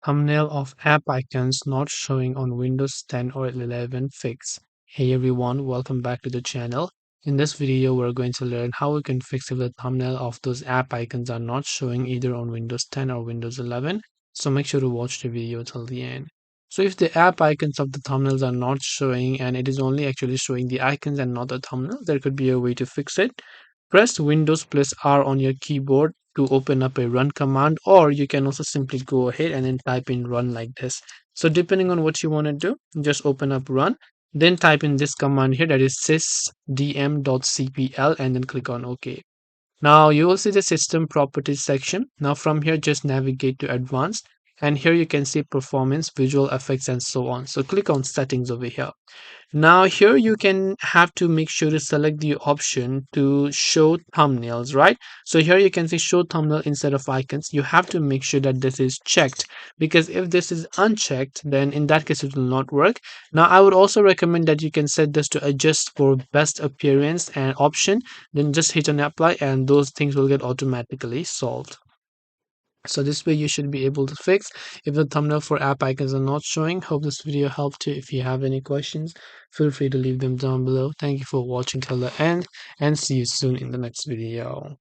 Thumbnail of app icons not showing on Windows 10 or 11 fix. Hey everyone, welcome back to the channel. In this video, we're going to learn how we can fix if the thumbnail of those app icons are not showing either on Windows 10 or Windows 11. So make sure to watch the video till the end. So if the app icons of the thumbnails are not showing and it is only actually showing the icons and not the thumbnail, there could be a way to fix it. Press Windows plus R on your keyboard to open up a run command, or you can also simply go ahead and then type in run like this. So depending on what you want to do, just open up run, then type in this command here, that is sysdm.cpl, and then click on OK. Now you will see the system properties section. Now from here, just navigate to advanced, and here you can see performance, visual effects, and so on. So click on settings over here. Now here you can have to make sure to select the option to show thumbnails, right? So here you can see show thumbnail instead of icons. You have to make sure that this is checked, because if this is unchecked, then in that case it will not work. Now I would also recommend that you can set this to adjust for best appearance and option, then just hit on apply and those things will get automatically solved. So this way you should be able to fix if the thumbnail for app icons are not showing. Hope this video helped you. If you have any questions, feel free to leave them down below. Thank you for watching till the end, and see you soon in the next video.